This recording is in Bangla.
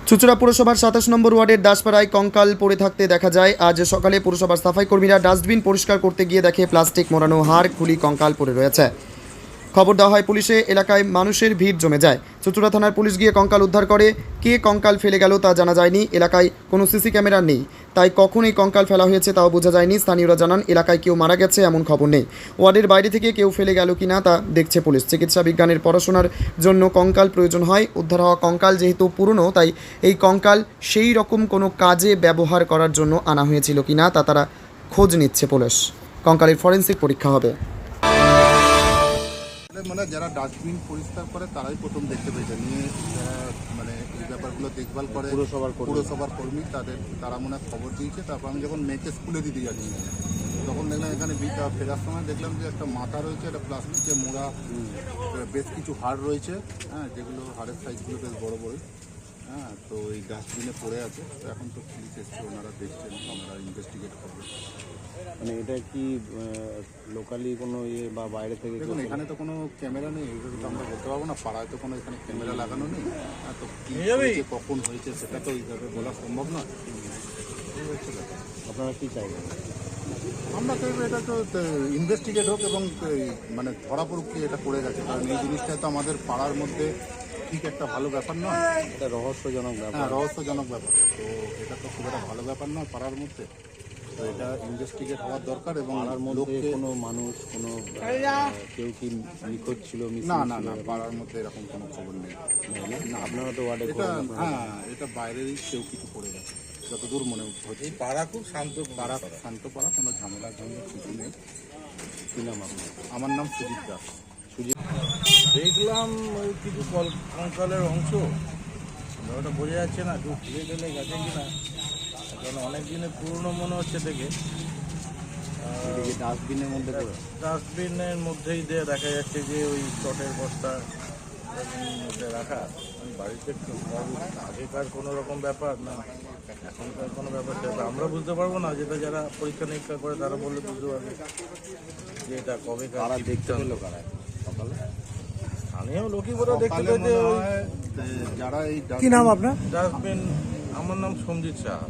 চুঁচুড়া পুরসভার ২৭ নম্বর ওয়ার্ডের দাসপাড়ায় কঙ্কাল পড়ে থাকতে দেখা যায়। আজ সকালে পুরসভার সাফাই কর্মীরা ডাস্টবিন পরিষ্কার করতে গিয়ে দেখে প্লাস্টিক মোড়ানো হাড় খুলি কঙ্কাল পড়ে রয়েছে। খবর দেওয়া হয় পুলিশে। এলাকায় মানুষের ভিড় জমে যায়। চুঁচুড়া থানার পুলিশ গিয়ে কঙ্কাল উদ্ধার করে। কে কঙ্কাল ফেলে গেল তা জানা যায়নি। এলাকায় কোনো সিসি ক্যামেরা নেই, তাই কখন এই কঙ্কাল ফেলা হয়েছে তাও বোঝা যায়নি। স্থানীয়রা জানান এলাকায় কেউ মারা গেছে এমন খবর নেই। ওয়ার্ডের বাইরে থেকে কেউ ফেলে গেল কিনা তা দেখছে পুলিশ। চিকিৎসা বিজ্ঞানের পড়াশোনার জন্য কঙ্কাল প্রয়োজন হয়। উদ্ধার হওয়া কঙ্কাল যেহেতু পুরনো, তাই এই কঙ্কাল সেই রকম কোনো কাজে ব্যবহার করার জন্য আনা হয়েছিল কিনা তা তারা খোঁজ নিচ্ছে পুলিশ। কঙ্কালের ফরেন্সিক পরীক্ষা হবে। মানে যারা ডাস্টবিন পরিষ্কার করে তারাই প্রথম দেখতে পেয়েছে, নিয়ে মানে এই ব্যাপারগুলো দেখভাল করে পুরসভার কর্মী তারা মনে হয় খবর দিয়েছে। তারপর আমি যখন মেয়েকে স্কুলে দিতে যাচ্ছি তখন দেখলাম এখানে ফেরার সময় দেখলাম যে একটা মাথা রয়েছে, একটা প্লাস্টিকে মোড়া, বেশ কিছু হাড় রয়েছে, হ্যাঁ, যেগুলো হাড়ের সাইজগুলো বেশ বড় বড়, হ্যাঁ। তো এই ডাস্টবিনে পড়ে আছে। তো এখন তো পুলিশ এসছে, ওনারা দেখছেন, ওনারা ইনভেস্টিগেট করবে। মানে এটা কি লোকালি কোনো ইয়ে বা বাইরে থেকে? দেখুন, এখানে তো কোনো ক্যামেরা নেই, এইভাবে তো আমরা বলতে পারবো না। পাড়ায় তো কোনো এখানে ক্যামেরা লাগানো নেই, তো কী হয়েছে কখন হয়েছে সেটা তো এইভাবে বলা সম্ভব নয়। আপনারা কি চাইবেন? আমরা চাইবো এটা তো ইনভেস্টিগেট হোক এবং মানে ধরা পড়ুক কি এটা করে গেছে, কারণ এই জিনিসটা তো আমাদের পাড়ার মধ্যে ঠিক একটা ভালো ব্যাপার নয়। এটা রহস্যজনক ব্যাপার। হ্যাঁ, রহস্যজনক ব্যাপার। তো এটা তো খুব একটা ভালো ব্যাপার নয় পাড়ার মধ্যে। তো এটা ইনভেস্টিগেট হওয়ার দরকার। এবং পাড়ার মধ্যে কোনো মানুষ কোনো কেউ কি নিখোঁজ ছিল? না না না, পাড়ার মধ্যে এরকম কোনো খবর নেই। না, আপনারা তো ওয়ার্ডে এটা হ্যাঁ, এটা বাইরেরই কেউ কিছু করে গেছে যতদূর মনে হচ্ছে। এই পাড়া খুব শান্ত পাড়া, শান্ত পাড়া, কোনো ঝামেলা কিছু নেই। কি নাম আপনার? আমার নাম সুজিত দাস। দেখলাম ওই কিছু কঙ্কালের অংশ, ওটা বোঝা যাচ্ছে না কেউ ফেলে টেলে গেছে কিনা, কারণ অনেক দিনের পুরনো মনে হচ্ছে থেকে। ডাস্টবিনের মধ্যে ডাস্টবিনের মধ্যেই দিয়ে দেখা যাচ্ছে যে ওই চটের বস্তা মধ্যে রাখা। বাড়িতে আগেকার কোনো রকম ব্যাপার না এখনকার কোনো ব্যাপার, সেটা আমরা বুঝতে পারবো না। যেটা যারা পরীক্ষা নিরীক্ষা করে তারা বললে বুঝতে পারবে যে এটা কবে কারা দেখতে পেলো, কারা সকালে? স্থানীয় লোকই বোধ দেখতে পেয়েছে। যারা এই কি নাম আপনার? ডাস্টবিন, আমার নাম সঞ্জিত সাহা।